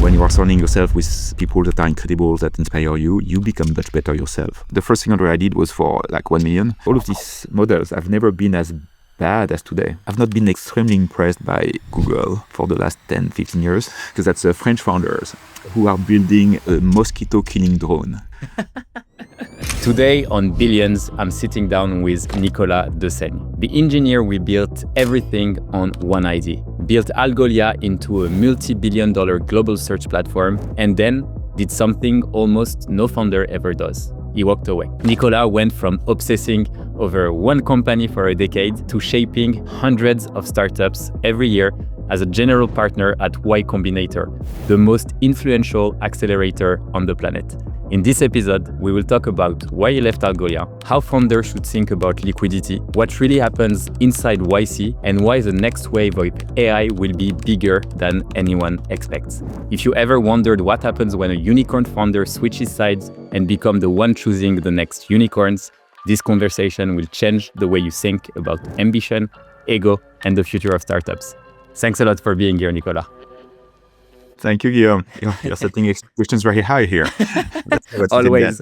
When you are surrounding yourself with people that are incredible, that inspire you, you become much better yourself. The first thing I did was for like 1 million. All of these models have never been as bad as today. I've not been extremely impressed by Google for the last 10, 15 years, because that's French founders who are building a mosquito killing drone. Today on Billions, I'm sitting down with Nicolas Dessaigne, the engineer who built everything on one idea, built Algolia into a multi-billion-dollar global search platform, and then did something almost no founder ever does. He walked away. Nicolas went from obsessing over one company for a decade to shaping hundreds of startups every year as a general partner at Combinator, the most influential accelerator on the planet. In this episode, we will talk about why he left Algolia, how founders should think about liquidity, what really happens inside YC, and why the next wave of AI will be bigger than anyone expects. If you ever wondered what happens when a unicorn founder switches sides and becomes the one choosing the next unicorns, this conversation will change the way you think about ambition, ego, and the future of startups. Thanks a lot for being here, Nicolas. Thank you, Guillaume. You're setting expectations very high here. Always.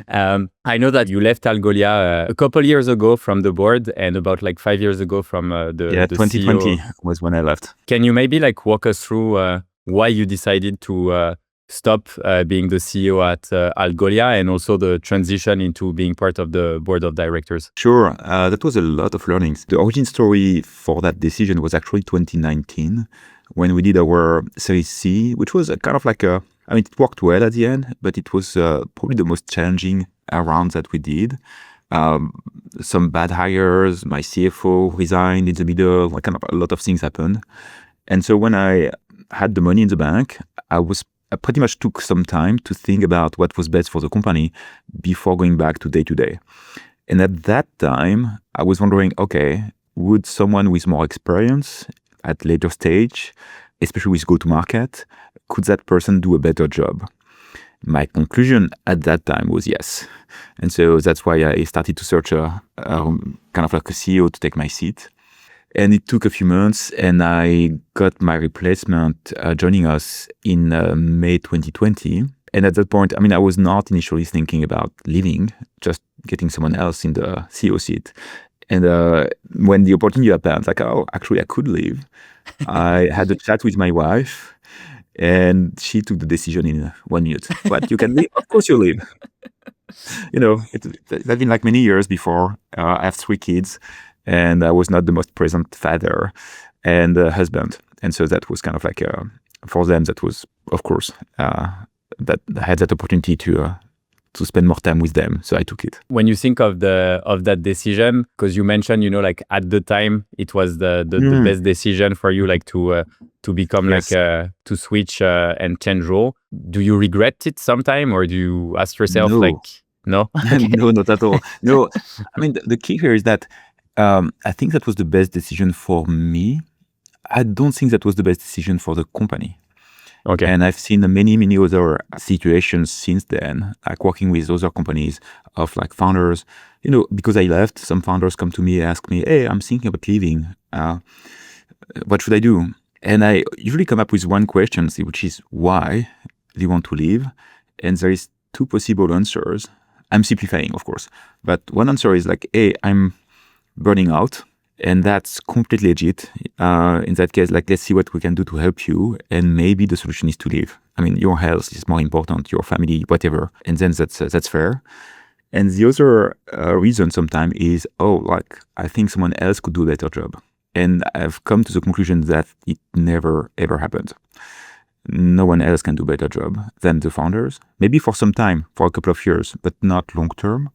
I know that you left Algolia a couple years ago from the board and about 5 years ago from the 2020 CEO. was when I left. Can you maybe walk us through why you decided to stop being the CEO at Algolia and also the transition into being part of the board of directors? Sure. That was a lot of learnings. The origin story for that decision was actually 2019 when we did our Series C, which was it worked well at the end, but it was probably the most challenging round that we did. Some bad hires, my CFO resigned in the middle, a lot of things happened. And so when I had the money in the bank, I pretty much took some time to think about what was best for the company before going back to day-to-day. And at that time, I was wondering, okay, would someone with more experience at later stage, especially with go-to-market, could that person do a better job? My conclusion at that time was yes. And so that's why I started to search a CEO to take my seat. And it took a few months, and I got my replacement joining us in May 2020. And at that point, I was not initially thinking about leaving, just getting someone else in the CEO seat. And when the opportunity happened, actually I could leave. I had a chat with my wife, and she took the decision in 1 minute. But you can leave? Of course you leave. It's been many years before. I have 3 kids, and I was not the most present father and husband. And so that was for them, that was, of course, that I had that opportunity to spend more time with them. So I took it. When you think of that decision, because you mentioned, at the time, it was the best decision for you, to become Yes. to switch and change role. Do you regret it sometime, or do you ask yourself No. no? No, not at all. No, the key here is that I think that was the best decision for me. I don't think that was the best decision for the company. Okay. And I've seen many, many other situations since then, working with other companies of founders. Because I left, some founders come to me and ask me, hey, I'm thinking about leaving. What should I do? And I usually come up with one question, which is, why do you want to leave? And there is 2 possible answers. I'm simplifying, of course. But one answer is hey, I'm burning out. And that's completely legit. In that case, let's see what we can do to help you. And maybe the solution is to leave. Your health is more important, your family, whatever. And then that's fair. And the other reason sometimes is, I think someone else could do a better job. And I've come to the conclusion that it never, ever happened. No one else can do a better job than the founders. Maybe for some time, for a couple of years, but not long term.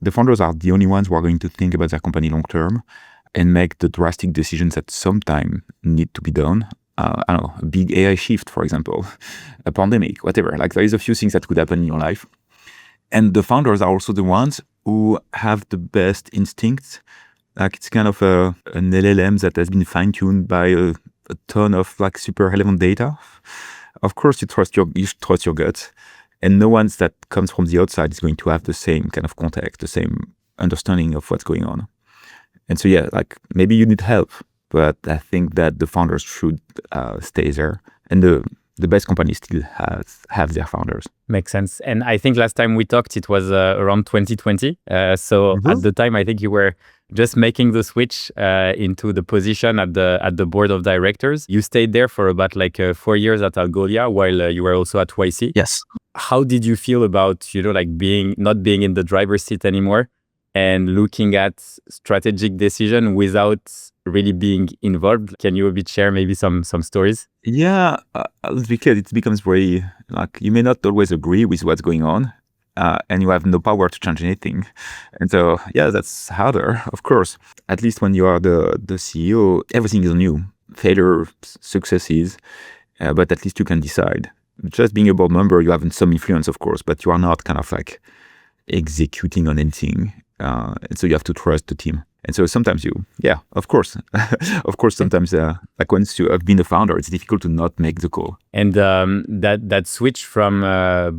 The founders are the only ones who are going to think about their company long term and make the drastic decisions that sometime need to be done. A big AI shift, for example, a pandemic, whatever. There is a few things that could happen in your life. And the founders are also the ones who have the best instincts. It's an LLM that has been fine-tuned by a ton of super relevant data. Of course, you trust your gut. And no one that comes from the outside is going to have the same kind of context, the same understanding of what's going on. And so, maybe you need help, but I think that the founders should stay there And the best companies still have their founders. Makes sense. And I think last time we talked, it was around 2020. So at the time, I think you were just making the switch into the position at the board of directors. You stayed there for about 4 years at Algolia while you were also at YC. Yes. How did you feel about, not being in the driver's seat anymore and looking at strategic decision without really being involved? Can you a bit share maybe some stories? Yeah, because it becomes very, you may not always agree with what's going on, and you have no power to change anything. And so, yeah, that's harder, of course. At least when you are the CEO, everything is new. Failure, successes, but at least you can decide. Just being a board member, you have some influence, of course, but you are not kind of executing on anything. And so you have to trust the team. And so sometimes of course, sometimes once you have been a founder, it's difficult to not make the call. And that switch from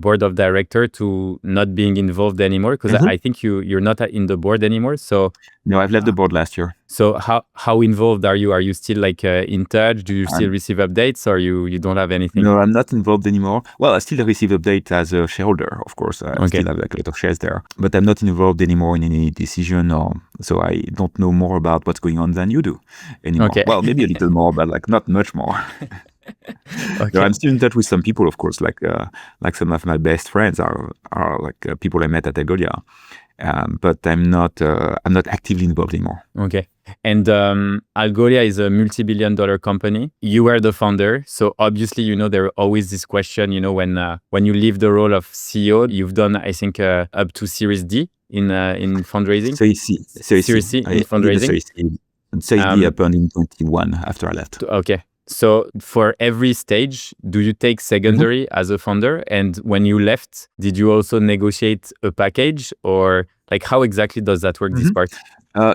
board of director to not being involved anymore, because I think you're not in the board anymore. So no, I've left the board last year. So how involved are you? Are you still in touch? Do you still receive updates, or you don't have anything? No, I'm not involved anymore. Well, I still receive updates as a shareholder, of course. I still have a lot of shares there, but I'm not involved anymore in any decision, so I don't know more about what's going on than you do anymore. Okay. Well, maybe a little more, but not much more. No, I'm still in touch with some people, of course. Some of my best friends are people I met at Algolia. But I'm not actively involved anymore. Okay. And Algolia is a multi-billion-dollar company. You were the founder, so obviously, there always this question. When you leave the role of CEO, you've done, I think, up to Series D in fundraising. Series C in fundraising. Series D happened in 2021 after I left. Okay. So for every stage, do you take secondary as a founder? And when you left, did you also negotiate a package, or how exactly does that work, this part?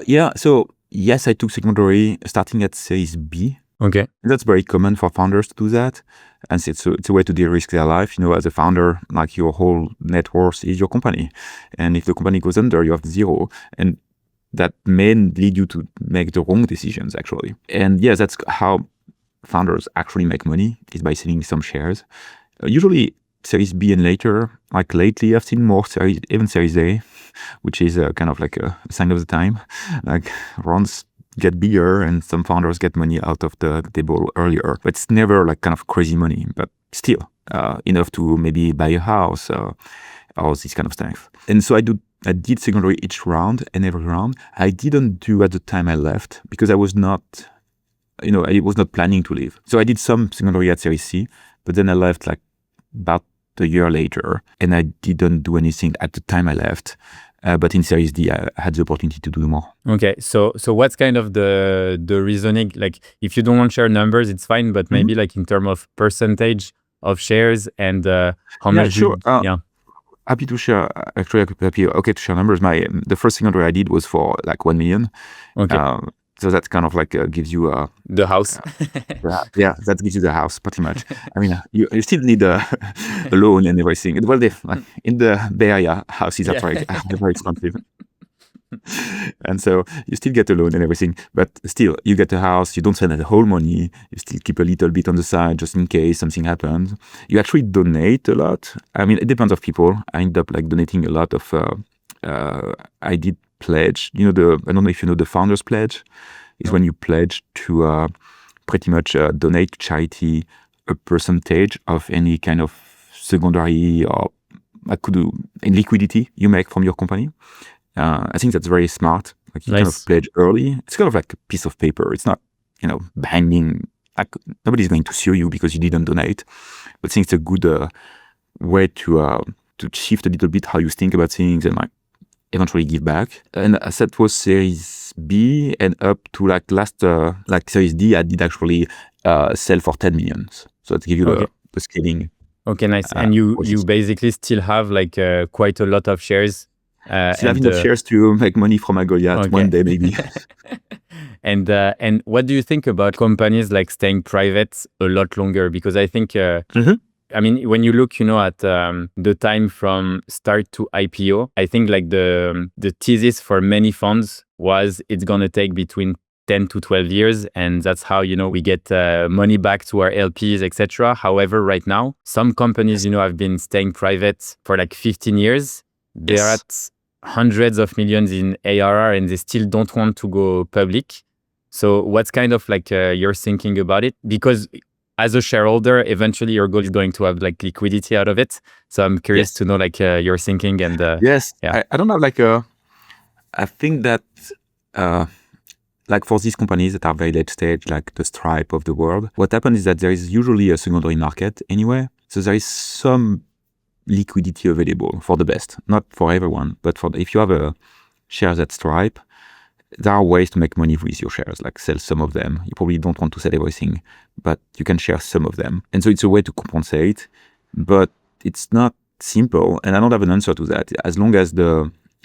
Yeah. So yes, I took secondary starting at Series B. Okay. That's very common for founders to do that. And it's a way to de-risk their life. As a founder, your whole net worth is your company. And if the company goes under, you have zero. And that may lead you to make the wrong decisions, actually. And yes, that's how founders actually make money, is by selling some shares. Usually Series B and later. Lately, I've seen more even Series A, which is kind of a sign of the time. Rounds get bigger and some founders get money out of the table earlier. But it's never kind of crazy money, but still enough to maybe buy a house or this kind of stuff. And so I did secondary each round, and every round I didn't do at the time I left because I was not planning to leave. So I did some secondary at Series C, but then I left about a year later, and I didn't do anything at the time I left. But in Series D, I had the opportunity to do more. Okay, so what's kind of the reasoning? If you don't want to share numbers, it's fine, but maybe in terms of percentage of shares and how much? Sure. Happy to share. Actually, okay to share numbers. The first secondary I did was for 1 million. Okay. So that's kind of gives you the house. Yeah, that gives you the house pretty much. I mean, you still need a loan and everything. Well, in the Bay Area, houses are very expensive. And so you still get a loan and everything, but still you get a house. You don't spend the whole money. You still keep a little bit on the side just in case something happens. You actually donate a lot. I mean, it depends on people. I end up donating a lot of. I did pledge. I don't know if you know the Founders Pledge. Is when you pledge to pretty much donate to charity a percentage of any kind of secondary or in liquidity you make from your company. I think that's very smart. You nice. Kind of pledge early. It's kind of like a piece of paper. It's not, binding. Nobody's going to sue you because you didn't donate. But I think it's a good way to shift a little bit how you think about things and eventually give back. And as that was Series B and up to last Series D, I did actually sell for 10 million. So that gives you the scaling. Okay, nice. And you basically still have quite a lot of shares. Still have enough shares to make money from Algolia one day maybe. And what do you think about companies staying private a lot longer? Because I think I mean, when you look, at the time from start to IPO, I think the thesis for many funds was it's gonna take between 10 to 12 years, and that's how we get money back to our LPs, etc. However, right now some companies have been staying private for like 15 years. They're Yes. at hundreds of millions in ARR and they still don't want to go public. So what's kind of like your thinking about it? Because as a shareholder, eventually your goal is going to have like liquidity out of it. So I'm curious Yes. to know like your thinking and Yes. yeah. I don't have like I think that like for these companies that are very late stage, like the Stripe of the world, what happens is that there is usually a secondary market anyway. So there is some liquidity available for the best, not for everyone, but if you have a shares at Stripe, there are ways to make money with your shares, like sell some of them. You probably don't want to sell everything, but you can share some of them. And so it's a way to compensate, but it's not simple. And I don't have an answer to that. As long as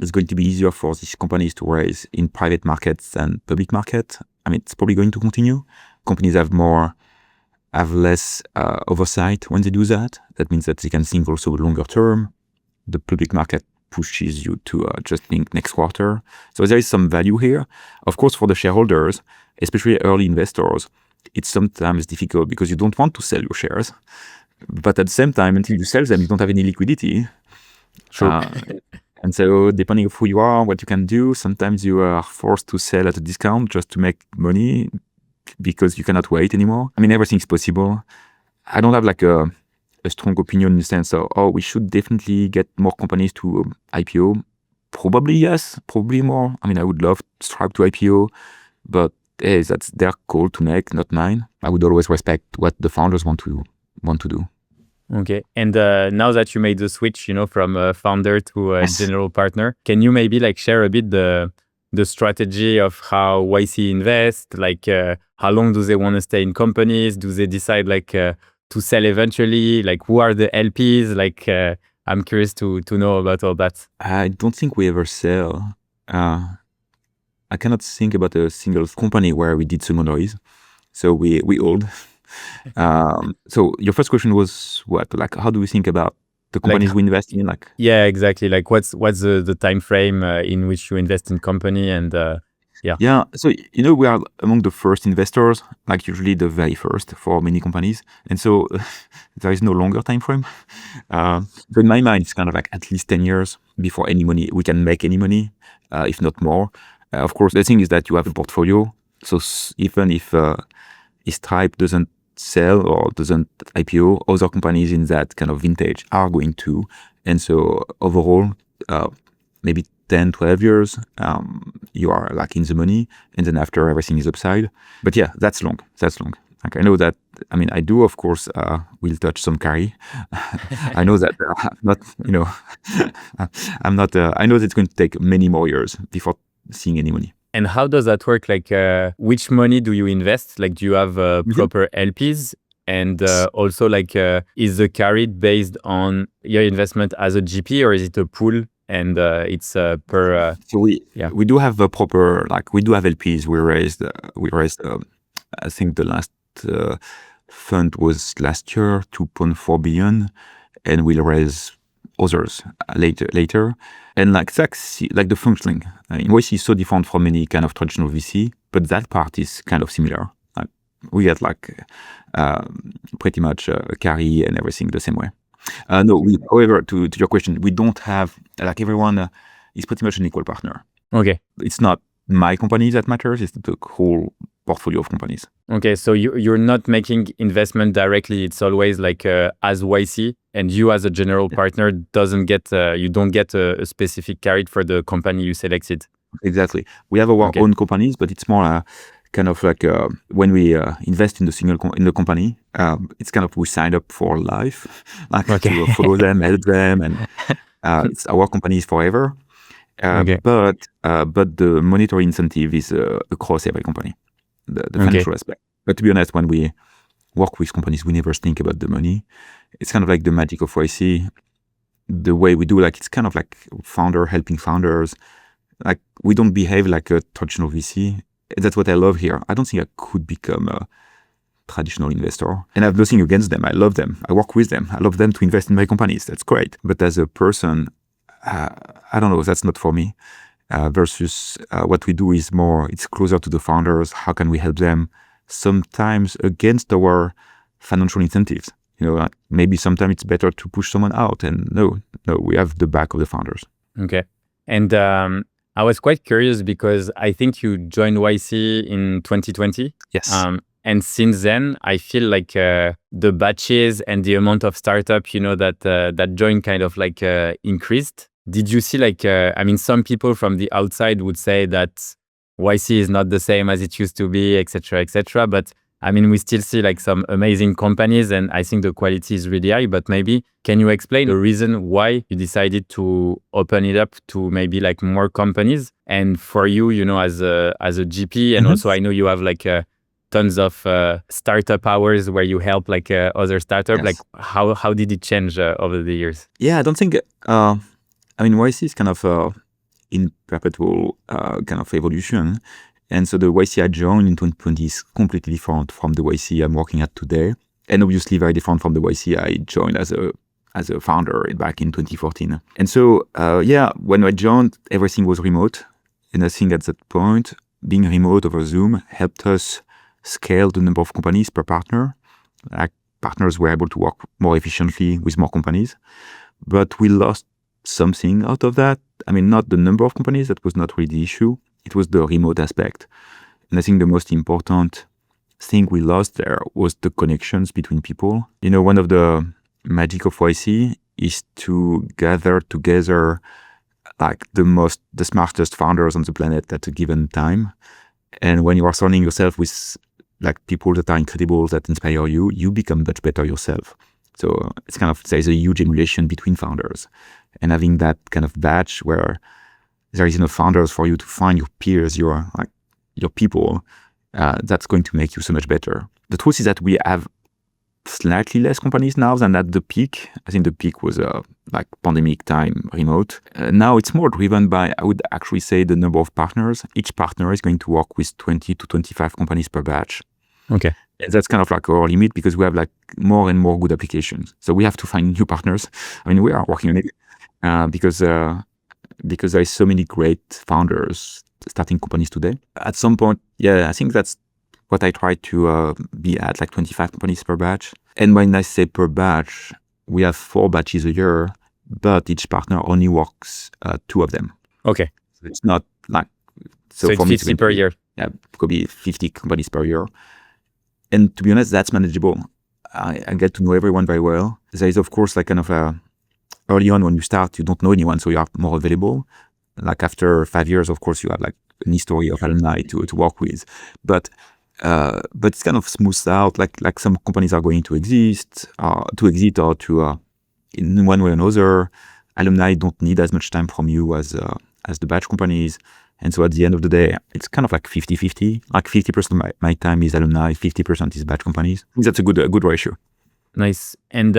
it's going to be easier for these companies to raise in private markets than public market, I mean, it's probably going to continue. Companies have less oversight when they do that. That means that they can think also longer term. The public market pushes you to just think next quarter. So there is some value here. Of course, for the shareholders, especially early investors, it's sometimes difficult because you don't want to sell your shares. But at the same time, until you sell them, you don't have any liquidity. True. And so depending on who you are, what you can do, sometimes you are forced to sell at a discount just to make money because you cannot wait anymore. I mean, everything's possible. I don't have like a strong opinion in the sense of, we should definitely get more companies to IPO. Probably yes, probably more. I mean, I would love Stripe to IPO, but hey, that's their call to make, not mine. I would always respect what the founders want to do. Okay. And now that you made the switch, from founder to Yes. general partner, can you maybe like share a bit the strategy of how YC invest? Like how long do they want to stay in companies? Do they decide like to sell eventually? Like who are the LPs? Like I'm curious to know about all that. I don't think we ever sell. I cannot think about a single company where we did secondaries. So we hold. So your first question was what? Like, how do we think about the companies we invest in? Like, yeah, exactly. Like, what's the time frame in which you invest in company and yeah. Yeah. So we are among the first investors, like usually the very first for many companies, and so there is no longer time frame. So in my mind, it's kind of like at least 10 years before any money we can make any money, if not more. Of course, the thing is that you have a portfolio. So even if Stripe doesn't sell or doesn't IPO, other companies in that kind of vintage are going to. And so overall, maybe 10, 12 years, you are like in the money. And then after everything is upside. But yeah, that's long. Like I know that, I mean, I do, of course, will touch some carry. I know that I'm not, I'm not, I know that it's going to take many more years before seeing any money. And how does that work? Like, which money do you invest? Like, do you have proper LPs? And also, like, is the carry based on your investment as a GP, or is it a pool and it's per? So we do have a proper, like, we do have LPs. We raised. I think the last fund was last year, 2.4 billion, and we'll raise others later. And like the functioning in YC is so different from any kind of traditional VC, but that part is kind of similar. We get like pretty much carry and everything the same way. No, however, to your question, we don't have, like, everyone is pretty much an equal partner. Okay. It's not my company that matters, it's the whole portfolio of companies. Okay, so you're not making investment directly. It's always like as YC, and you as a general partner don't get a specific carry for the company you selected. Exactly. We have our own companies, but it's more kind of like when we invest in the company, it's kind of we sign up for life, like to follow them, help them, and it's our companies forever. But the monetary incentive is across every company, the financial aspect. But to be honest, when we work with companies, we never think about the money. It's kind of like the magic of YC. The way we do, like, it's kind of like founder helping founders. Like, we don't behave like a traditional VC. That's what I love here. I don't think I could become a traditional investor. And I have nothing against them. I love them. I work with them. I love them to invest in my companies. That's great. But as a person, I don't know. That's not for me. versus what we do is more, it's closer to the founders. How can we help them? Sometimes against our financial incentives. Maybe sometimes it's better to push someone out, and no, we have the back of the founders. Okay. And I was quite curious because I think you joined YC in 2020. Yes. And since then, I feel like the batches and the amount of startup, that joined kind of like increased. Did you see some people from the outside would say that YC is not the same as it used to be, et cetera, but we still see like some amazing companies, and I think the quality is really high. But maybe can you explain the reason why you decided to open it up to maybe like more companies? And for you, as a GP, and also I know you have like tons of startup hours where you help like other startups. Yes. Like how did it change over the years? Yeah, I don't think. YC is kind of in perpetual kind of evolution. And so the YC I joined in 2020 is completely different from the YC I'm working at today. And obviously very different from the YC I joined as a founder back in 2014. And so, when I joined, everything was remote. And I think at that point, being remote over Zoom helped us scale the number of companies per partner. Like partners were able to work more efficiently with more companies. But we lost something out of that. Not the number of companies, that was not really the issue. It was the remote aspect. And I think the most important thing we lost there was the connections between people. One of the magic of YC is to gather together like the smartest founders on the planet at a given time. And when you are surrounding yourself with like people that are incredible, that inspire you, you become much better yourself. So it's kind of, there's a huge emulation between founders. And having that kind of batch where there is enough founders for you to find your peers, your people, that's going to make you so much better. The truth is that we have slightly less companies now than at the peak. I think the peak was like pandemic time remote. Now it's more driven by, I would actually say, the number of partners. Each partner is going to work with 20 to 25 companies per batch. Okay. And that's kind of like our limit because we have like more and more good applications. So we have to find new partners. We are working on it because there is so many great founders starting companies today. At some point, I think that's what I try to be at, like 25 companies per batch. And when I say per batch, we have 4 batches a year, but each partner only works 2 of them. Okay. So it's not like... So it's 50 per year. Yeah, it could be 50 companies per year. And to be honest, that's manageable. I get to know everyone very well. There is, of course, like kind of early on when you start, you don't know anyone, so you are more available. Like after 5 years, of course, you have like an history of alumni to work with. But it's kind of smoothed out. Like some companies are going to exit or to in one way or another. Alumni don't need as much time from you as the batch companies. And so at the end of the day, it's kind of like 50-50. Like 50% of my time is alumni, 50% is batch companies. I think that's a good ratio. Nice. And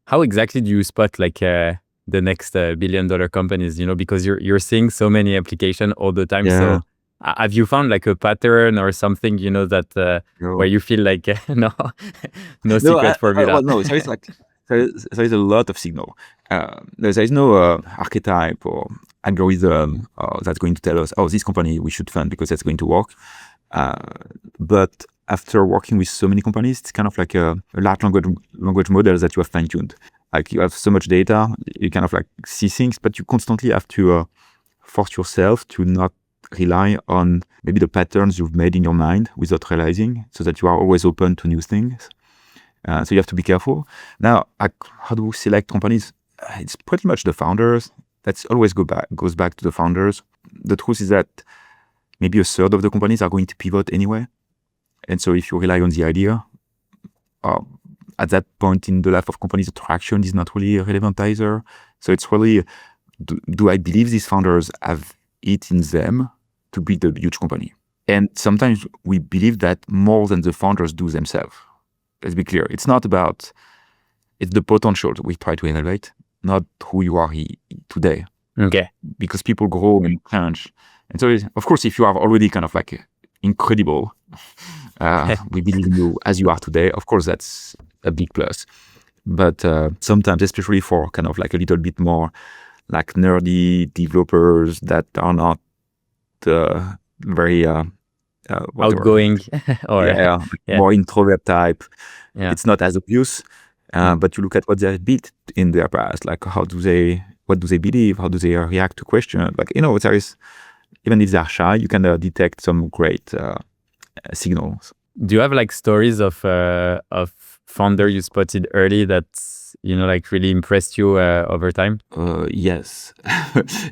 how exactly do you spot like the next billion-dollar companies? Because you're seeing so many applications all the time. Yeah. So have you found like a pattern or something, that where you feel like no secret formula? No, there is a lot of signal. There is no archetype or algorithm that's going to tell us, oh, this company we should fund because that's going to work. But after working with so many companies, it's kind of like a large language model that you have fine-tuned. Like you have so much data, you kind of like see things, but you constantly have to force yourself to not rely on maybe the patterns you've made in your mind without realizing, so that you are always open to new things. So you have to be careful. Now, how do we select companies? It's pretty much the founders. That's always goes back to the founders. The truth is that maybe a third of the companies are going to pivot anyway. And so if you rely on the idea, at that point in the life of companies, attraction is not really relevant either. So it's really, do I believe these founders have it in them to build a huge company? And sometimes we believe that more than the founders do themselves. Let's be clear. It's the potential that we try to evaluate, not who you are today. Okay. Because people grow and change. And so, of course, if you are already kind of like incredible, we believe in you as you are today, of course, that's a big plus. But sometimes, especially for kind of like a little bit more like nerdy developers that are not very whatever. Outgoing or Yeah, yeah, more introvert type. yeah. It's not as obvious, Mm. but you look at what they have built in their past, like what do they believe? How do they react to questions? Like, there is, even if they're shy, you can detect some great signals. Do you have like stories of founder you spotted early that like really impressed you over time? Yes,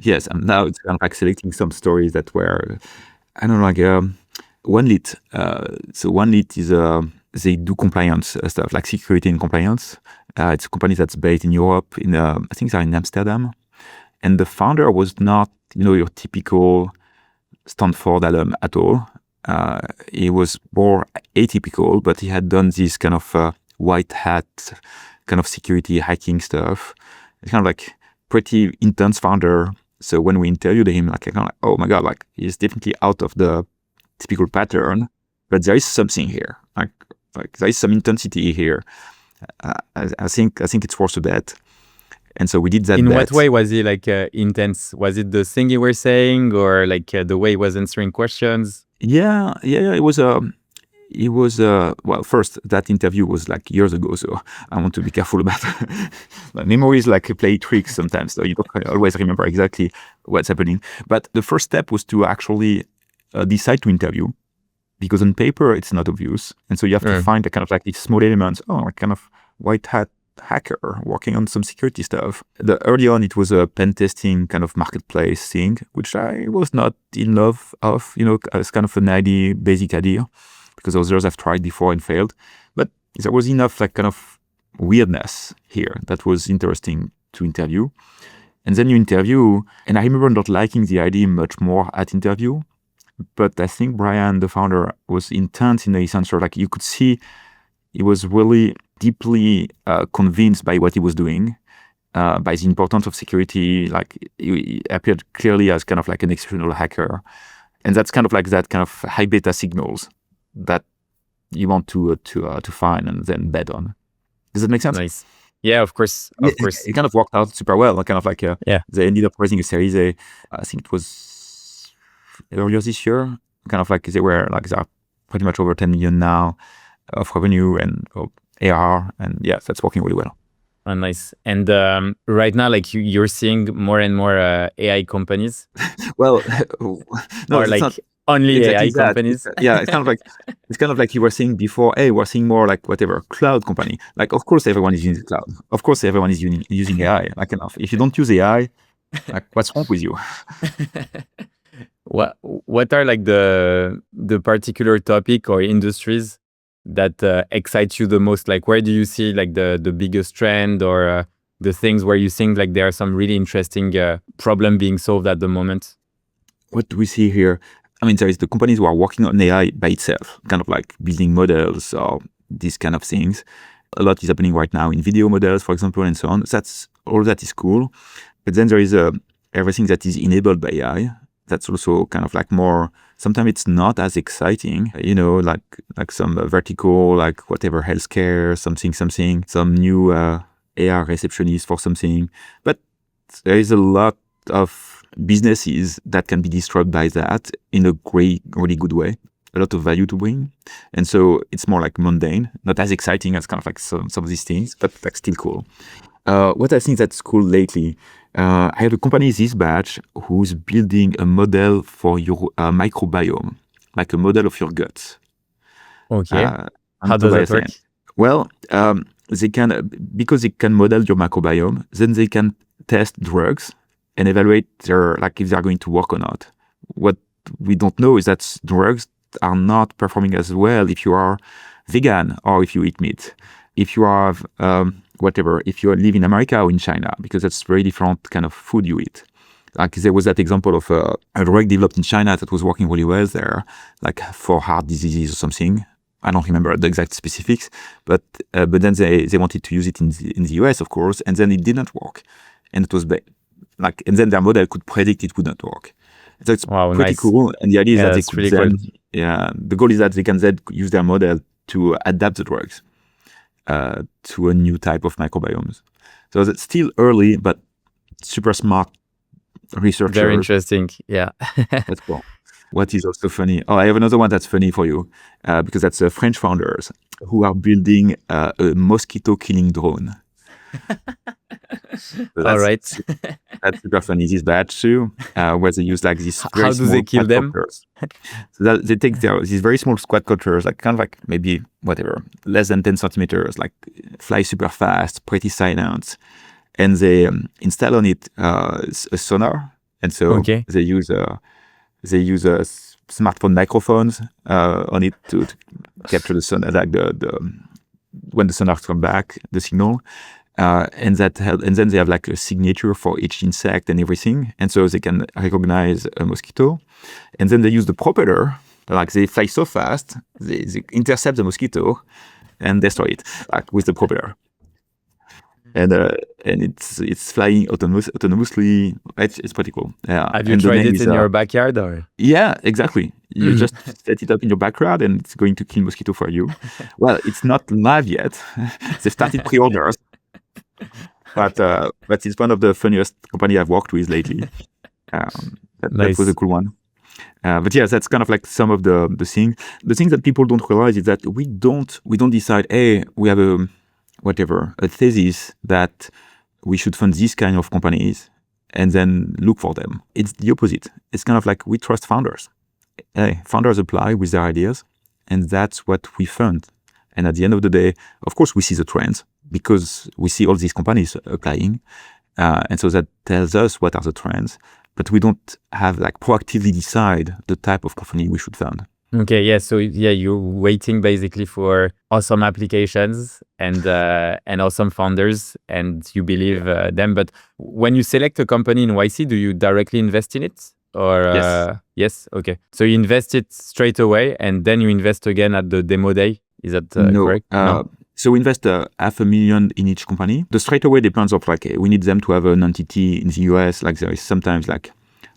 yes. And now it's kind of like selecting some stories that were, I don't know, like OneLead. So OneLead is they do compliance stuff like security and compliance. It's a company that's based in Europe. I think they're in Amsterdam. And the founder was not, your typical Stanford alum at all. He was more atypical, but he had done this kind of white hat, kind of security hacking stuff. It's kind of like pretty intense founder. So when we interviewed him, like, I kind of like, oh my God, like he's definitely out of the typical pattern, but there is something here. Like there is some intensity here. I think it's worth a bet. And so we did that In bet. what way was he like intense? Was it the thing you were saying, or like the way he was answering questions? Yeah. It was well, first, that interview was like years ago, so I want to be careful about my memories like play tricks sometimes, so you don't always remember exactly what's happening. But the first step was to actually decide to interview, because on paper it's not obvious, and so you have to find a kind of like these small elements. Oh, like kind of white hat hacker working on some security stuff. Early on, it was a pen testing kind of marketplace thing, which I was not in love of, as kind of an idea, basic idea, because others have tried before and failed. But there was enough like kind of weirdness here that was interesting to interview. And then you interview, and I remember not liking the idea much more at interview. But I think Brian, the founder, was intense in his answer. Like you could see he was really deeply convinced by what he was doing, by the importance of security. Like he appeared clearly as kind of like an exceptional hacker. And that's kind of like that kind of high beta signals that you want to find and then bet on. Does that make sense? Nice. Yeah, of course, Yeah, of course. it kind of worked out super well. Kind of like Yeah. they ended up raising a Series A. I think it was earlier this year. Kind of like they're pretty much over 10 million now of revenue and AR, and yes, that's working really well. Oh, nice. And right now, like you're seeing more and more AI companies, Well, no, or it's like not only exactly AI that. companies. Yeah, it's kind of like you were saying before. Hey, we're seeing more like whatever cloud company. Like, of course, everyone is using cloud. Of course, everyone is using AI. Like, if you don't use AI, like, what's wrong with you? What are like the particular topic or industries that excite you the most? Like, where do you see like the biggest trend, or the things where you think like there are some really interesting problem being solved at the moment? What do we see here? I mean, there is the companies who are working on AI by itself, kind of like building models or these kind of things. A lot is happening right now in video models, for example, and so on. All that is cool. But then there is everything that is enabled by AI. That's also kind of like more, sometimes it's not as exciting, like some vertical, like whatever, healthcare, something, some new AR receptionist for something. But there is a lot of businesses that can be destroyed by that in a great, really good way. A lot of value to bring. And so it's more like mundane, not as exciting as kind of like some of these things, but like still cool. What I think that's cool lately, I have a company this batch who's building a model for your microbiome, like a model of your gut. Okay. How does that work? Antibiotic. Well, they can, because they can model your microbiome, then they can test drugs and evaluate if they're going to work or not. What we don't know is that drugs are not performing as well if you are vegan or if you eat meat. If you have if you live in America or in China, because that's very different kind of food you eat. Like there was that example of a drug developed in China that was working really well there, like for heart diseases or something. I don't remember the exact specifics, but then they wanted to use it in the US, of course, and then it didn't work, and it was and then their model could predict it would not work. So it's Wow, pretty nice. cool, and the idea is that they That's could really then, cool. the goal is that they can then use their model to adapt the drugs to a new type of microbiomes. So it's still early, but super smart researchers. Very interesting. Yeah. That's cool. What is also funny? Oh, I have another one that's funny for you, because that's French founders who are building a mosquito killing drone. So All right. that's super funny. This batch too, where they use like these very How do small they kill them? quadcopters. So that they take these very small quadcopters, like kind of like maybe whatever, less than 10 centimeters, like fly super fast, pretty silent, and they install on it a sonar, and so Okay. they use smartphone microphones on it to capture the sonar, like the when the sonar comes back, the signal. And that help, and then they have like a signature for each insect and everything, and so they can recognize a mosquito. And then they use the propeller, like they fly so fast, they intercept the mosquito and destroy it, like with the propeller. And it's flying autonomously. It's pretty cool. Yeah. Have you And the tried name it is, in your backyard or? yeah, exactly. You just set it up in your backyard and it's going to kill mosquito for you. Well, it's not live yet. They started pre-orders. But it's one of the funniest company I've worked with lately. That was a cool one. But yeah, that's kind of like some of the things. The thing that people don't realize is that we don't decide, hey, we have a thesis that we should fund these kind of companies and then look for them. It's the opposite. It's kind of like we trust founders. Hey, founders apply with their ideas, and that's what we fund. And at the end of the day, of course, we see the trends because we see all these companies applying. And so that tells us what are the trends, but we don't have like proactively decide the type of company we should fund. Okay, yeah. So yeah, you're waiting basically for awesome applications and awesome founders, and you believe them. But when you select a company in YC, do you directly invest in it? Or Yes. Yes, okay. So you invest it straight away, and then you invest again at the demo day. Is that No. correct? No. So we invest $500,000 in each company. The straight away depends of like we need them to have an entity in the US. Like there is sometimes like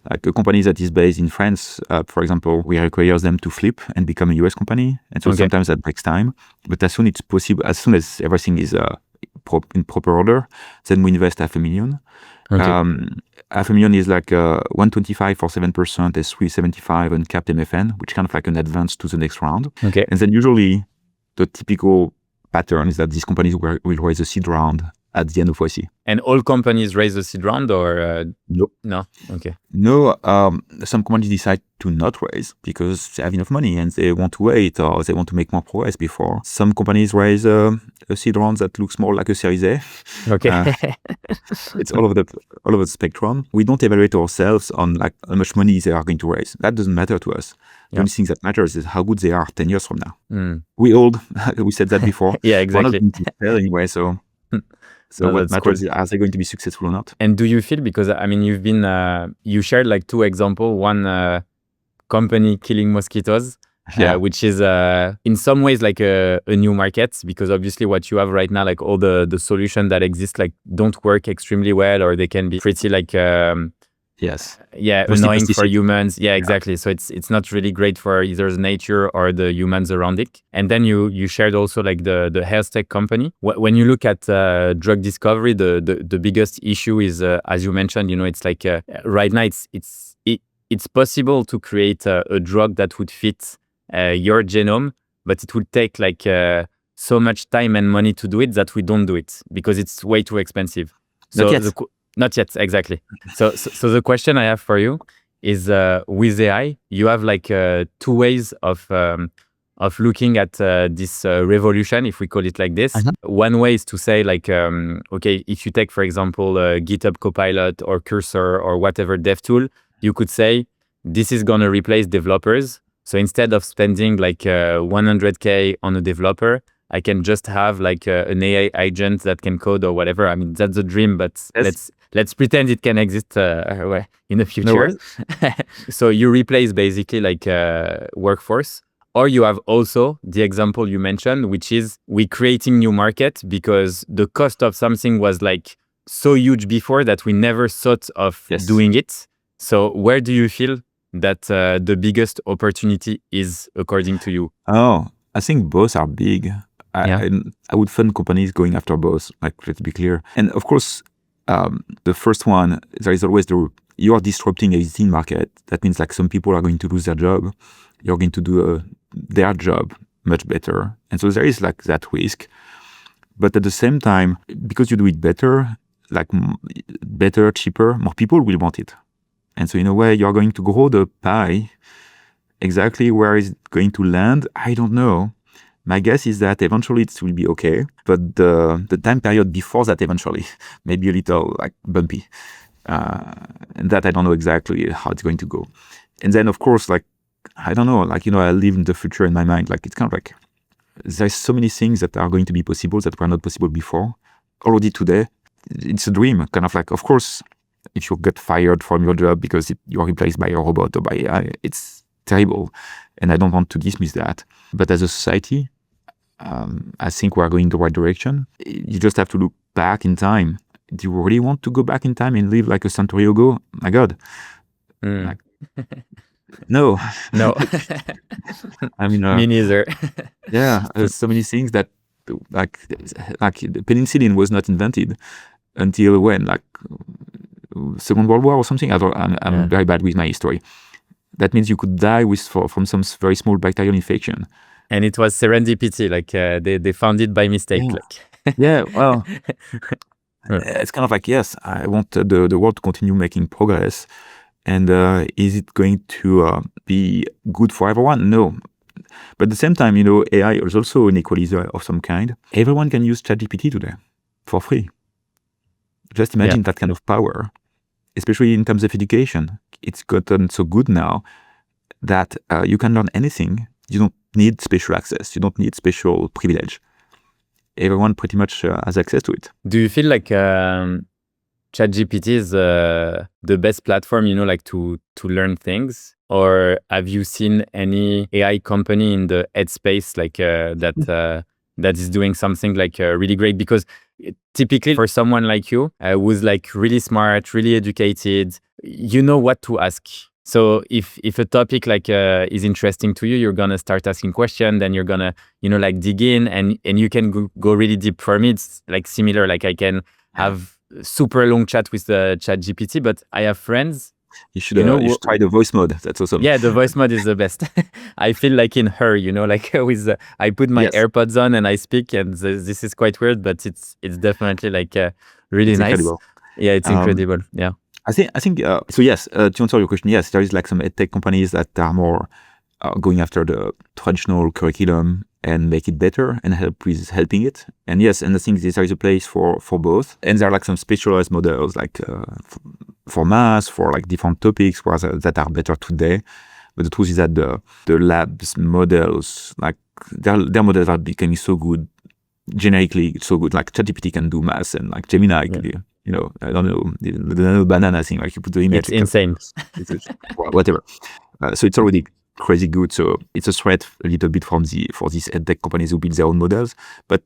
a company that is based in France, for example, we require them to flip and become a US company, and so sometimes that takes time. But as soon it's possible, as soon as everything is in proper order, then we invest $500,000. Okay. $500,000 is like 125 for 7% is 375 on capped MFN, which kind of like an advance to the next round. Okay. And then usually the typical pattern is that these companies will raise a seed round at the end of YC. And all companies raise a seed round or? No. No? Okay. No, some companies decide to not raise because they have enough money and they want to wait or they want to make more progress before. Some companies raise a seed round that looks more like a Series A. Okay. It's all over the spectrum. We don't evaluate ourselves on like how much money they are going to raise. That doesn't matter to us. The only thing that matters is how good they are 10 years from now. We old. We said that before. Yeah, exactly. We're not going to fail anyway, so what matters is are they going to be successful or not? And do you feel, because I mean you've been you shared like two examples, one company killing mosquitoes, which is in some ways like a new market, because obviously what you have right now, like all the solutions that exist like don't work extremely well, or they can be pretty like annoying for humans. Yeah, exactly. So it's not really great for either the nature or the humans around it. And then you shared also like the health tech company. When you look at drug discovery, the biggest issue is as you mentioned, it's like right now it's possible to create a drug that would fit your genome, but it would take like so much time and money to do it that we don't do it because it's way too expensive. So not yet, exactly. So the question I have for you is with AI, you have like two ways of looking at this revolution, if we call it like this. One way is to say like, okay, if you take, for example, GitHub Copilot or Cursor or whatever dev tool, you could say, this is going to replace developers. So instead of spending like $100K on a developer, I can just have like an AI agent that can code or whatever. I mean, that's the dream, but let's pretend it can exist in the future. No. So you replace basically like workforce, or you have also the example you mentioned, which is we creating new market because the cost of something was like so huge before that we never thought of doing it. So where do you feel that the biggest opportunity is according to you? Oh, I think both are big. I would fund companies going after both, like let's be clear. And of course, The first one, there is always you are disrupting a existing market. That means like some people are going to lose their job. You're going to do their job much better. And so there is like that risk. But at the same time, because you do it better, like better, cheaper, more people will want it. And so in a way, you're going to grow the pie. Exactly where is it going to land? I don't know. My guess is that eventually it will be okay, but the time period before that eventually may be a little like bumpy. And that I don't know exactly how it's going to go. And then of course, like, I don't know, like, I live in the future in my mind. Like, it's kind of like, there's so many things that are going to be possible that were not possible before. Already today, it's a dream. Kind of like, of course, if you get fired from your job because you're replaced by a robot or by AI, it's terrible. And I don't want to dismiss that. But as a society, I think we're going the right direction. You just have to look back in time. Do you really want to go back in time and live like a century ago? My God. Like, no. No. I mean, me neither. Yeah, there's so many things that like the penicillin was not invented until when, like Second World War or something. I'm very bad with my history. That means you could die from some very small bacterial infection. And it was serendipity, like they found it by mistake. Yeah, like. yeah, well, it's kind of like, yes, I want the world to continue making progress. And is it going to be good for everyone? No. But at the same time, AI is also an equalizer of some kind. Everyone can use ChatGPT today for free. Just imagine that kind of power, especially in terms of education. It's gotten so good now that you can learn anything. You don't need special access. You don't need special privilege. Everyone pretty much has access to it. Do you feel like ChatGPT is the best platform, like to learn things? Or have you seen any AI company in the ed space like that is doing something like really great? Because typically for someone like you, who's like really smart, really educated, you know what to ask. So if a topic like is interesting to you, you're gonna start asking questions, then you're gonna like dig in, and you can go really deep. For me, it's like similar. Like I can have super long chat with the ChatGPT, but I have friends. You should try the voice mode. That's awesome. Yeah, the voice mode is the best. I feel like in her, like with I put my AirPods on and I speak, and this is quite weird, but it's definitely like really it's nice. Incredible. Yeah, it's incredible. Yeah. I think so. Yes, to answer your question, yes, there is like some edtech companies that are more going after the traditional curriculum and make it better and help with helping it. And yes, and I think there is a place for both. And there are like some specialized models like for math, for like different topics that are better today. But the truth is that the labs models, like their models are becoming so good, generically so good. Like ChatGPT can do math, and like Gemini can do, I don't know, the banana thing, like you put the image. It's insane. Whatever. So it's already crazy good. So it's a threat a little bit for these edtech companies who build their own models, but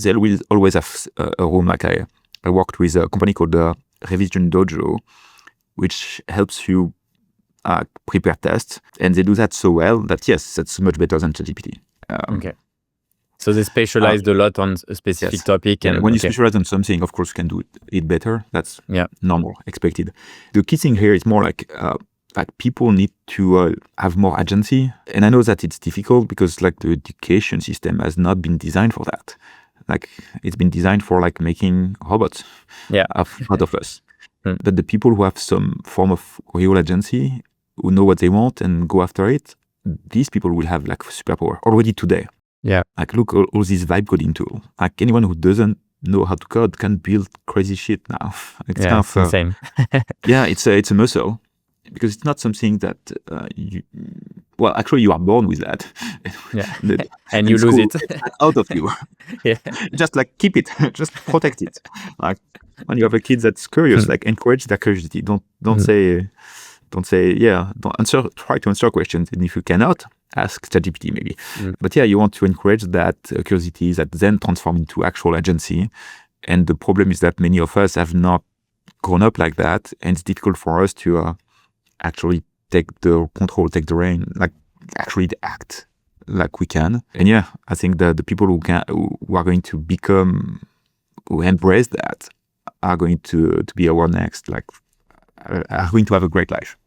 they will always have a room. Like I worked with a company called Revision Dojo, which helps you prepare tests, and they do that so well that yes, that's much better than ChatGPT. Okay. So they specialized a lot on a specific topic. And when you specialize on something, of course, you can do it better. That's normal, expected. The key thing here is more like people need to have more agency. And I know that it's difficult because like the education system has not been designed for that. Like it's been designed for like making robots out of us. But the people who have some form of real agency, who know what they want and go after it, these people will have like superpower already today. Yeah. Like look, all these vibe coding tools. Like anyone who doesn't know how to code can build crazy shit now. It's kind of insane. it's a muscle, because it's not something that actually you are born with that. And you lose it out of you. Just like keep it, just protect it. Like when you have a kid that's curious, like encourage their curiosity. Don't say try to answer questions, and if you cannot, ask ChatGPT maybe. But you want to encourage that curiosity that then transform into actual agency. And the problem is that many of us have not grown up like that, and it's difficult for us to actually take the control, take the reign, like actually act like we can. And I think that the people who are going to who embrace that are going to be our next, like, are going to have a great life.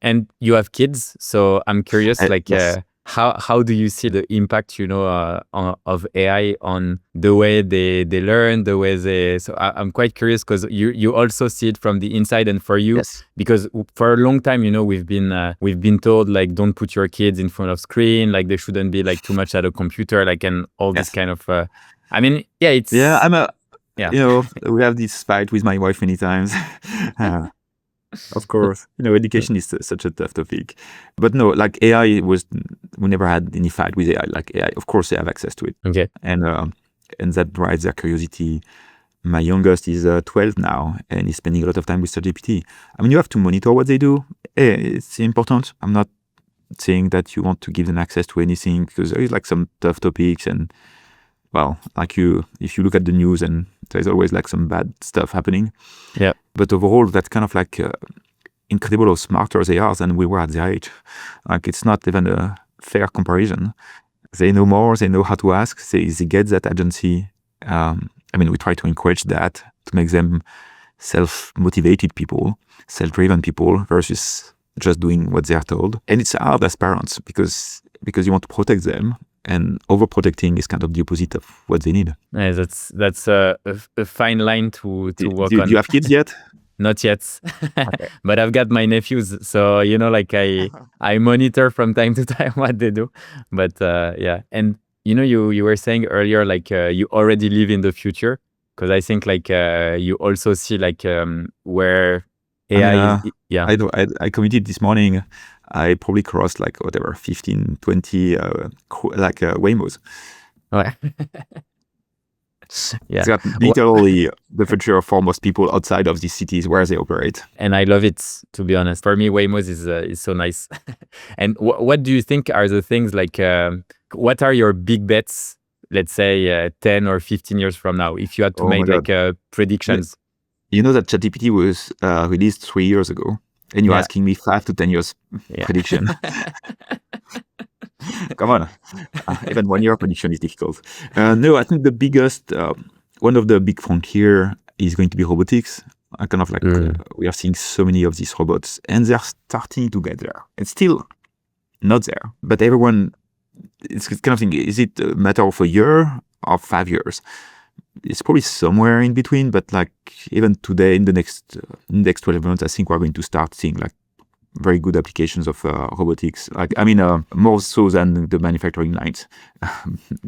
And you have kids, so I'm curious, like, Yes. how do you see the impact, of AI on the way they learn, the way they? So I'm quite curious because you also see it from the inside, and for you, Yes. because for a long time, we've been told, like, don't put your kids in front of screen, like they shouldn't be like too much at a computer, like, and all this Yes. kind of. I mean, yeah, Yeah, it's yeah. we have this fight with my wife many times. Of course, education is such a tough topic. But no, like AI we never had any fight with AI. Like AI, of course, they have access to it. Okay. And that drives their curiosity. My youngest is 12 now, and he's spending a lot of time with ChatGPT. I mean, you have to monitor what they do. It's important. I'm not saying that you want to give them access to anything, because there is like some tough topics, and well, like if you look at the news, and there's always like some bad stuff happening. Yeah. But overall, that's kind of like incredible how smarter they are than we were at their age. Like, it's not even a fair comparison. They know more, they know how to ask, they get that agency. I mean, we try to encourage that, to make them self-motivated people, self-driven people, versus just doing what they are told. And it's hard as parents, because you want to protect them, and overprotecting is kind of the opposite of what they need. Yeah, that's a fine line to work Do on. you have kids yet? Not yet, Okay. but I've got my nephews, so like I monitor from time to time what they do. But yeah, and you were saying earlier, like, you already live in the future, because I think, like, you also see, like, where AI I is. mean, Yeah. I committed this morning. I probably crossed like whatever 15, 20 Waymos. Ouais. Yeah. It's got literally the future for most people outside of these cities where they operate. And I love it, to be honest. For me, Waymos is so nice. And what do you think are the things, like, what are your big bets, let's say 10 or 15 years from now, if you had to Oh my make God. like predictions? You know that ChatGPT was released 3 years ago, and you're Yeah. asking me 5 to 10 years Yeah. prediction. Come on. Even 1 year prediction is difficult. No, I think the biggest, one of the big frontier is going to be robotics. Kind of like we are seeing so many of these robots, and they're starting to get there. It's still not there, but everyone, it's kind of thing, is it a matter of a year or 5 years? It's probably somewhere in between, but like even today, in the next 12 months, I think we're going to start seeing like very good applications of robotics. Like, I mean, more so than the manufacturing lines,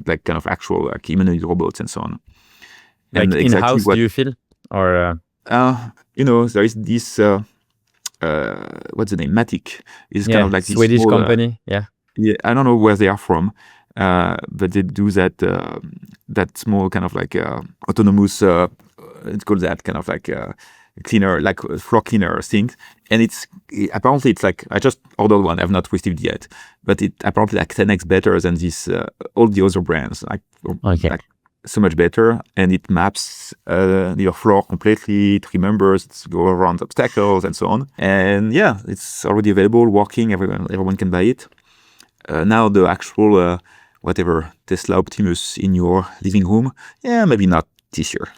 like kind of actual like humanoid robots and so on. Like, And in-house, do you feel? Or there is this what's the name? Matic is kind yeah, of like this Swedish small, company. Yeah. I don't know where they are from, but they do that small kind of like autonomous. It's called that kind of like cleaner, like floor cleaner thing. And apparently it's like, I just ordered one. I've not received yet, but it apparently like 10x better than this all the other brands. Okay. Like so much better, and it maps your floor completely. It remembers to go around obstacles and so on. And yeah, it's already available, working. Everyone can buy it. Now the actual whatever Tesla Optimus in your living room, yeah, maybe not this year.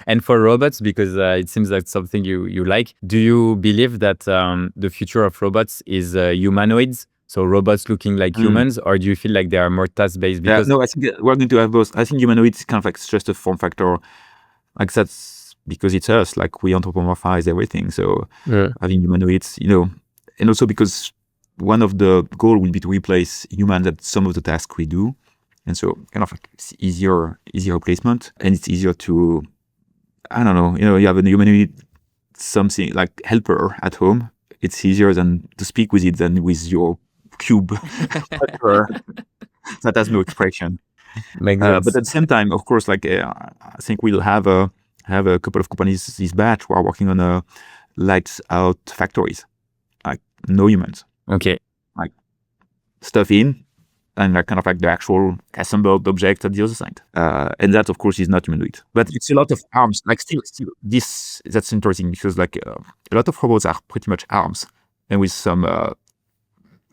And for robots, because it seems like something you like, do you believe that the future of robots is humanoids? So robots looking like humans, or do you feel like they are more task-based? Because no, I think we're going to have both. I think humanoids is kind of like just a form factor. Like, that's because it's us. Like, we anthropomorphize everything. So having humanoids, and also because one of the goal will be to replace humans at some of the tasks we do. And so kind of like it's easier replacement, and it's easier to, I don't know, you have a humanoid, something like helper at home. It's easier than to speak with it than with your cube that has no expression. Makes But sense. at the same time, of course, like I think we'll have a couple of companies this batch who are working on lights out factories, like no humans, Okay. like stuff in, and like kind of like the actual assembled object at the other side. And that, of course, is not humanoid. But it's a lot of arms. Like still, that's interesting, because like a lot of robots are pretty much arms, and with some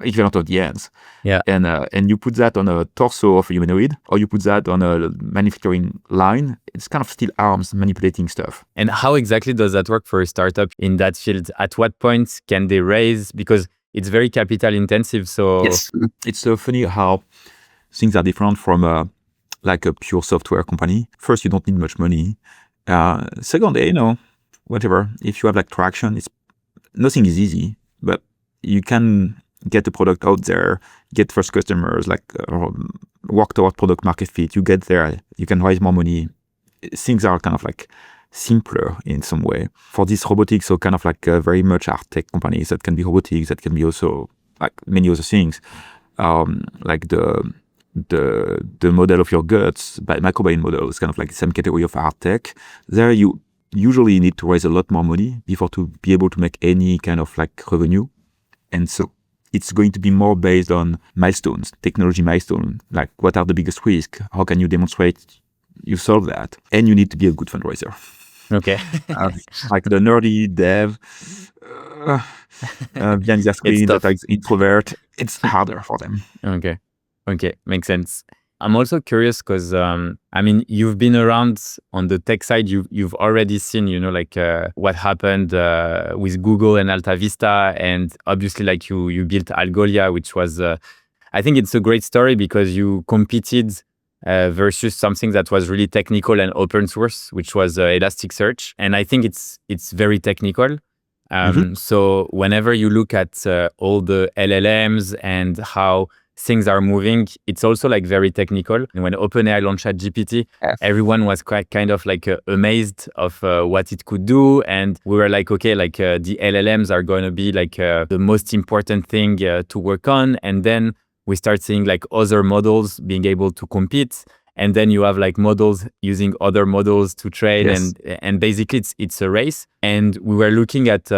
equivalent of the hands. Yeah. And you put that on a torso of a humanoid, or you put that on a manufacturing line, it's kind of still arms manipulating stuff. And how exactly does that work for a startup in that field? At what point can they raise? Because it's very capital intensive. So Yes, it's so funny how things are different from like a pure software company. First, you don't need much money. Second, whatever. If you have like traction, nothing is easy, but you can get the product out there, get first customers, work toward product market fit. You get there, you can raise more money. Things are kind of like simpler in some way. For this robotics, so kind of like very much art tech companies that can be robotics, that can be also like many other things, like the model of your guts, microbiome model is kind of like the same category of art tech. There you usually need to raise a lot more money before to be able to make any kind of like revenue. And so it's going to be more based on milestones, technology milestones, like what are the biggest risks? How can you demonstrate you solve that? And you need to be a good fundraiser. Okay. Like the nerdy dev behind their screen that is introvert, it's harder for them. Okay, makes sense. I'm also curious because you've been around on the tech side. You've already seen, what happened with Google and Alta Vista, and obviously, like you built Algolia, which was, I think it's a great story because you competed versus something that was really technical and open source, which was Elasticsearch, and I think it's very technical. So whenever you look at all the LLMs and how things are moving, it's also like very technical. And when OpenAI launched ChatGPT, everyone was quite kind of like amazed of what it could do. And we were like, okay, like the LLMs are going to be like the most important thing to work on. And then we start seeing like other models being able to compete. And then you have like models using other models to train. Yes. And basically it's a race. And we were looking at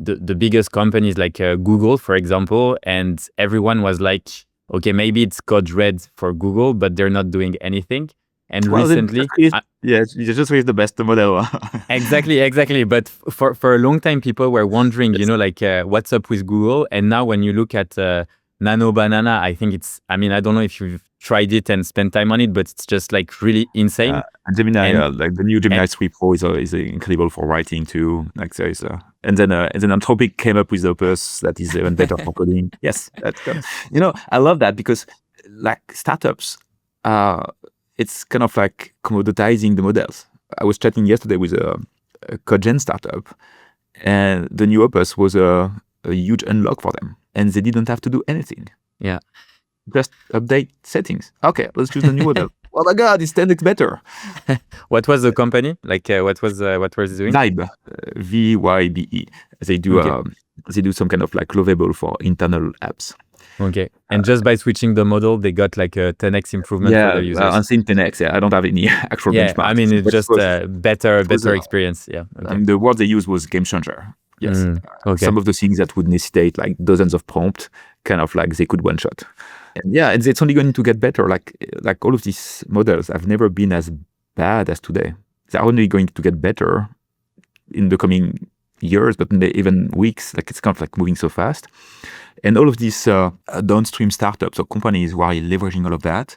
the biggest companies like Google, for example, and everyone was like, okay, maybe it's code red for Google, but they're not doing anything. And recently, you just raised the best model. Exactly. But for a long time, people were wondering, what's up with Google? And now when you look at Nano Banana, I think I don't know if you've tried it and spent time on it, but it's just like really insane. And Gemini, like the new Gemini 3 Pro is incredible for writing too. Like there is and then Anthropic came up with Opus that is even better for coding. Yes, that's good. I love that because like startups, it's kind of like commoditizing the models. I was chatting yesterday with a CodeGen startup, and the new Opus was a huge unlock for them, and they didn't have to do anything. Yeah. Just update settings. Okay, let's choose a new model. Oh my God, it's 10x better. What was the company? Like, what was it doing? Vybe, VYBE. They do some kind of like lovable for internal apps. Okay, and just by switching the model, they got like a 10x improvement for the users. I'm saying 10x. Yeah, I don't have any actual benchmark. It's just a better experience. Yeah. Okay. The word they used was game changer. Yes. Okay. Some of the things that would necessitate like dozens of prompts, kind of like they could one shot. And it's only going to get better. Like all of these models have never been as bad as today. They're only going to get better in the coming years, but even weeks. Like it's kind of like moving so fast. And all of these downstream startups or companies who are leveraging all of that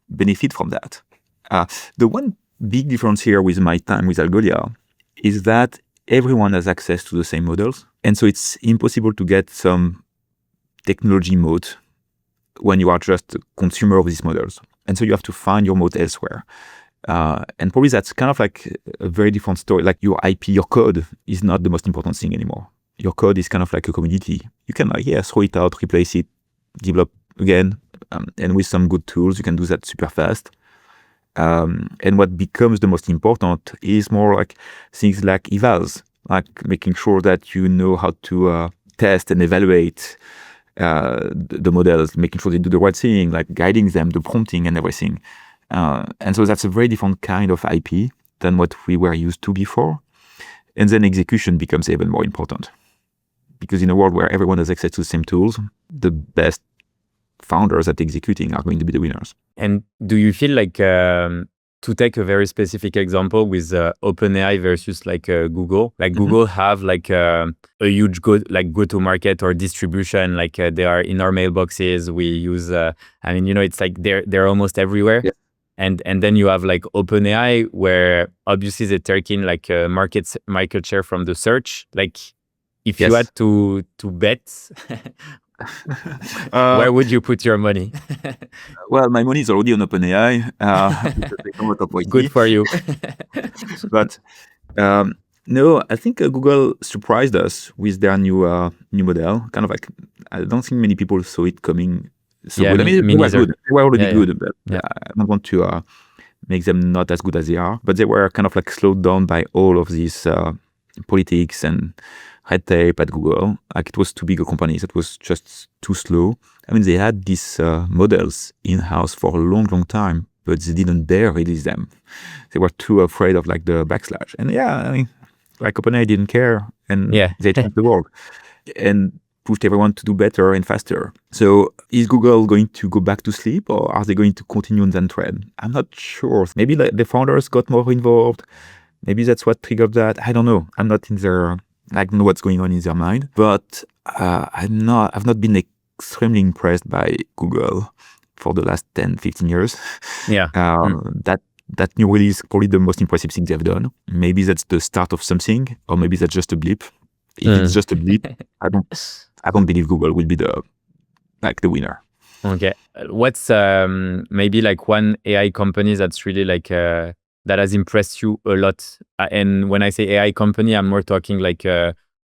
benefit from that. The one big difference here with my time with Algolia is that everyone has access to the same models. And so it's impossible to get some technology moat when you are just a consumer of these models. And so you have to find your moat elsewhere. And probably that's kind of like a very different story. Like your IP, your code is not the most important thing anymore. Your code is kind of like a commodity. You can throw it out, replace it, develop again. And with some good tools, you can do that super fast. And what becomes the most important is more like things like evals, like making sure that you know how to test and evaluate the models, making sure they do the right thing, like guiding them, the prompting and everything. And so that's a very different kind of IP than what we were used to before. And then execution becomes even more important. Because in a world where everyone has access to the same tools, the best founders at executing are going to be the winners. And do you feel like to take a very specific example with OpenAI versus like Google, like Google have like a huge go-to-market or distribution, like they are in our mailboxes. We use, I mean, it's like they're almost everywhere. Yeah. And then you have like OpenAI, where obviously they're taking like market share from the search. Like if you had to bet, where would you put your money? Well, my money is already on OpenAI. Because they come out of YT. Good for you. But no, I think Google surprised us with their new model. Kind of like, I don't think many people saw it coming so good. I mean, they were good. They were already good, but I don't want to make them not as good as they are. But they were kind of like slowed down by all of these politics and red tape at Google. Like, it was too big a company. It was just too slow. I mean, they had these models in-house for a long, long time, but they didn't dare release them. They were too afraid of like the backslash. And I mean, like OpenAI didn't care, and they changed the world and pushed everyone to do better and faster. So is Google going to go back to sleep, or are they going to continue on that trend? I'm not sure. Maybe the founders got more involved. Maybe that's what triggered that. I don't know. I'm not in their, like, know what's going on in their mind. But I've not been extremely impressed by Google for the last 10, 15 years. That new release is probably the most impressive thing they've done. Maybe that's the start of something, or maybe that's just a blip. If it's just a blip, I don't believe Google will be the winner. Okay. What's maybe like one AI company that's really like that has impressed you a lot? And when I say AI company, I'm more talking like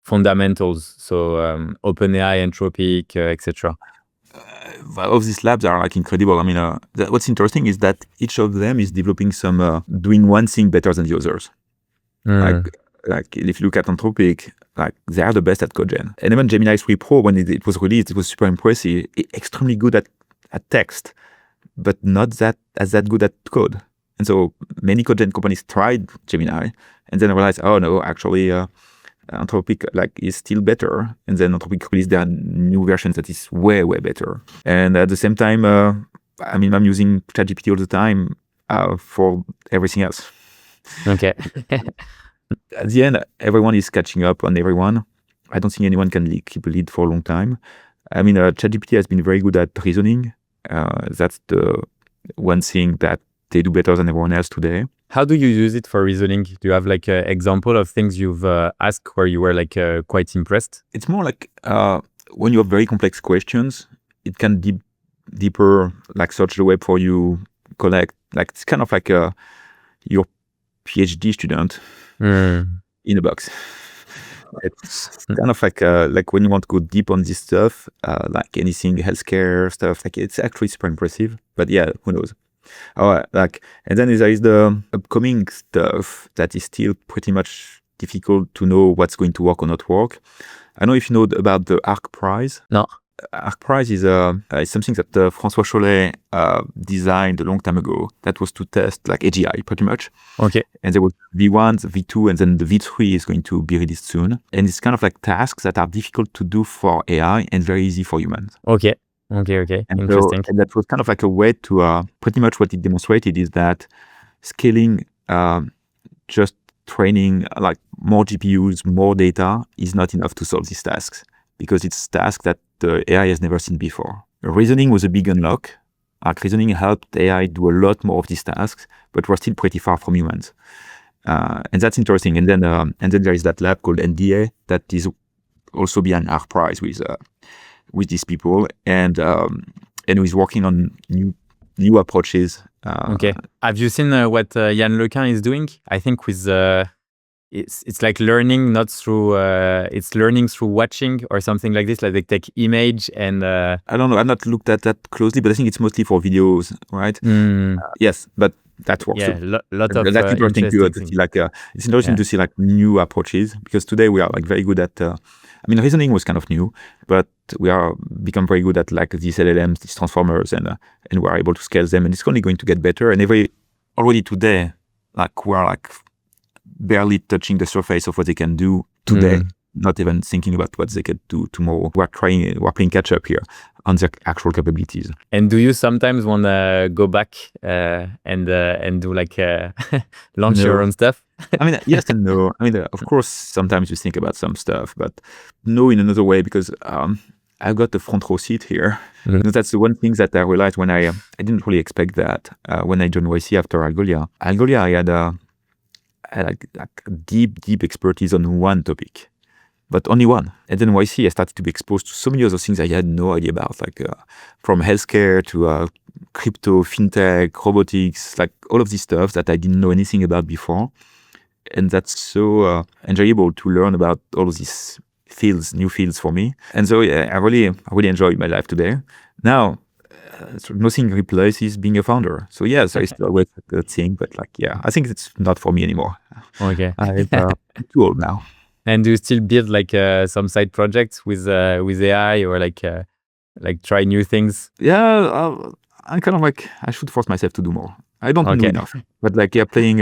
fundamentals. So OpenAI, Anthropic, etc. All of these labs are like incredible. I mean, what's interesting is that each of them is developing some doing one thing better than the others. Like if you look at Anthropic, like they are the best at code gen. And even Gemini 3 Pro, when it was released, it was super impressive. Extremely good at text, but not that good at code. And so many code gen companies tried Gemini and then realized, oh no, actually Anthropic is still better. And then Anthropic released their new version that is way, way better. And at the same time, I mean, I'm using ChatGPT all the time for everything else. Okay. At the end, everyone is catching up on everyone. I don't think anyone can keep a lead for a long time. I mean, ChatGPT has been very good at reasoning. That's the one thing that they do better than everyone else today. How do you use it for reasoning? Do you have like an example of things you've asked where you were like quite impressed? It's more like when you have very complex questions, it can deeper like search the web for you, collect. Like, it's kind of like your PhD student in a box. It's kind of like when you want to go deep on this stuff, like anything healthcare stuff, like it's actually super impressive. But yeah, who knows? And then there is the upcoming stuff that is still pretty much difficult to know what's going to work or not work. I don't know if you know about the ARC prize. No. ARC prize is something that François Chollet designed a long time ago. That was to test like AGI pretty much. Okay. And there was V1, V2, and then the V3 is going to be released soon. And it's kind of like tasks that are difficult to do for AI and very easy for humans. Okay. And interesting. So, and that was kind of like a way to pretty much what it demonstrated is that scaling, just training like more GPUs, more data is not enough to solve these tasks, because it's tasks that the AI has never seen before. Reasoning was a big unlock. Reasoning helped AI do a lot more of these tasks, but we're still pretty far from humans. And that's interesting. And then there is that lab called NDA that is also behind our prize with these people, and who's working on new approaches. Okay. Have you seen what Yann Lequin is doing? I think with it's like learning not through it's learning through watching or something like this. Like they take image and I don't know. I've not looked at that closely, but I think it's mostly for videos, right? Yes, but that works. Yeah, lot of that's interesting to see. Like it's interesting to see like new approaches, because today we are like very good at. I mean, reasoning was kind of new, but we are become very good at like these LLMs, these transformers, and we're able to scale them, and it's only going to get better. And already today, like we're like barely touching the surface of what they can do today. not even thinking about what they could do tomorrow. We're playing catch up here on their actual capabilities. And do you sometimes want to go back and do like launch your own stuff? I mean, yes and no. I mean, of course, sometimes you think about some stuff, but no in another way, because I've got the front row seat here. Mm-hmm. That's the one thing that I realized when I didn't really expect that when I joined YC after Algolia. Algolia, I had like deep expertise on one topic, but only one. And then YC, I started to be exposed to so many other things I had no idea about, like from healthcare to crypto, fintech, robotics, like all of this stuff that I didn't know anything about before. And that's so enjoyable to learn about all of these fields, new fields for me. And so I really enjoy my life today. Now, nothing replaces being a founder. So yes, I still always a good thing, but like, yeah, I think it's not for me anymore. Okay. I'm too old now. And do you still build like some side projects with AI or like try new things? Yeah, I'm kind of like, I should force myself to do more. I don't know enough, but like, yeah, playing.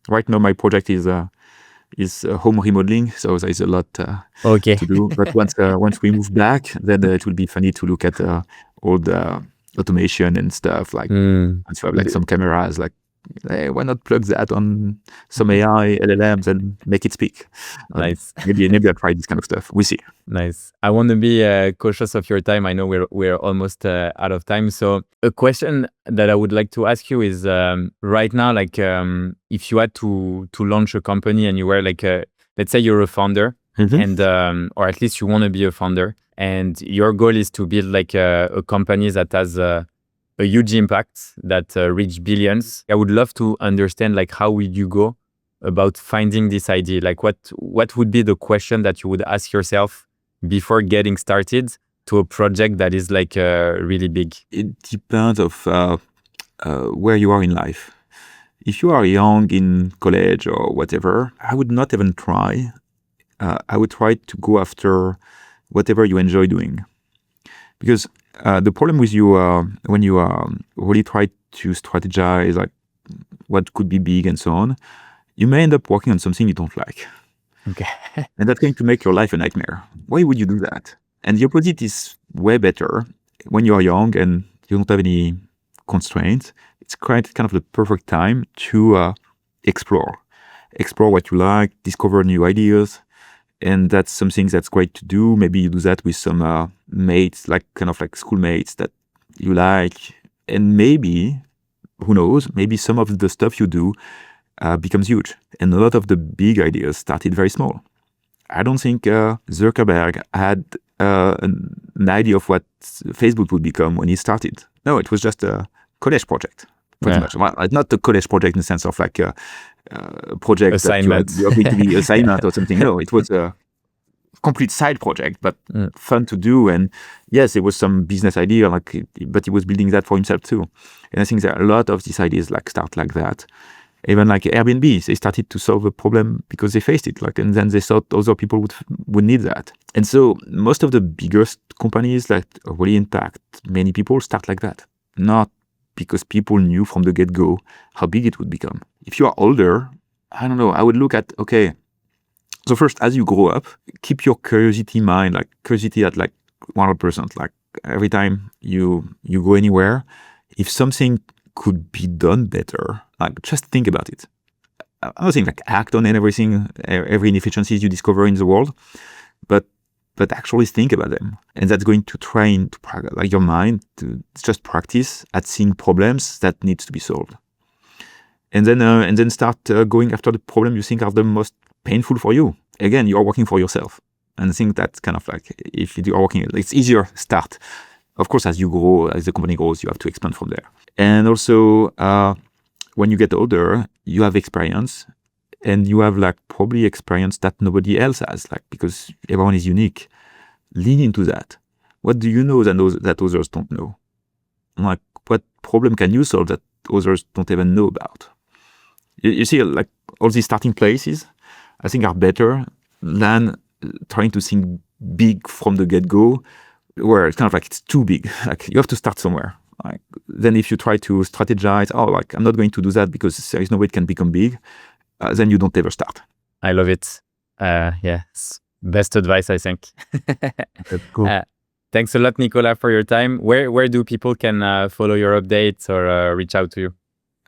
Right now my project is home remodeling, so there's a lot to do. But once we move back, then it will be funny to look at all the automation and stuff. Like, once you have like some cameras, like, hey, why not plug that on some AI LLMs and make it speak? Nice. Maybe I'll try this kind of stuff. We'll see. Nice. I want to be cautious of your time. I know we're almost out of time. So a question that I would like to ask you is right now, like if you had to launch a company and you were like, let's say you're a founder, and or at least you want to be a founder, and your goal is to build like a company that has a huge impact that reach billions. I would love to understand like how would you go about finding this idea? Like what would be the question that you would ask yourself before getting started to a project that is like really big? It depends of where you are in life. If you are young in college or whatever, I would not even try. I would try to go after whatever you enjoy doing. Because the problem with you when you really try to strategize like what could be big and so on, you may end up working on something you don't like. Okay. And that's going to make your life a nightmare. Why would you do that? And the opposite is way better. When you are young and you don't have any constraints, it's kind of the perfect time to explore what you like, discover new ideas. And that's something that's great to do. Maybe you do that with some mates, like kind of like schoolmates that you like. And maybe, who knows, maybe some of the stuff you do becomes huge. And a lot of the big ideas started very small. I don't think Zuckerberg had an idea of what Facebook would become when he started. No, it was just a college project, pretty much. Well, not a college project in the sense of like a project assignment. that you're going to be assignment or something. No, it was a complete side project, but fun to do. And yes, it was some business idea, but he was building that for himself too. And I think there are a lot of these ideas like start like that. Even like Airbnb, they started to solve a problem because they faced it, and then they thought other people would need that. And so most of the biggest companies that really impact many people start like that, not because people knew from the get-go how big it would become. If you are older, I don't know, I would look at, okay, so first, as you grow up, keep your curiosity mind, like curiosity at like 100%. Like every time you go anywhere, if something could be done better, like just think about it. I'm not saying like act on every inefficiencies you discover in the world, but actually think about them. And that's going to train like your mind to just practice at seeing problems that needs to be solved. And then start going after the problem you think are the most painful for you. Again, you're working for yourself. And I think that's kind of like, if you are working, it's easier start. Of course, as you grow, as the company grows, you have to expand from there. And also, when you get older, you have experience, and you have like probably experience that nobody else has, like because everyone is unique. Lean into that. What do you know that others don't know? Like, what problem can you solve that others don't even know about? You see, like all these starting places, I think are better than trying to think big from the get-go, where it's kind of like it's too big. Like you have to start somewhere. Like then if you try to strategize, like I'm not going to do that because there is no way it can become big, then you don't ever start. I love it. Yeah, Best advice, I think. That's cool. Thanks a lot, Nicolas, for your time. Where do people can follow your updates or reach out to you?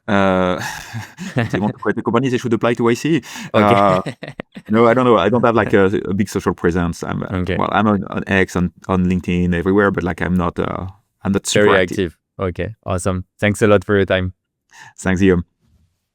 If they want to create a company, they should apply to YC. Okay. No, I don't know. I don't have like a big social presence. Okay. Well, I'm on X, on LinkedIn, everywhere, but like I'm not super Very active. active. Okay, awesome. Thanks a lot for your time. Thanks, Guillaume.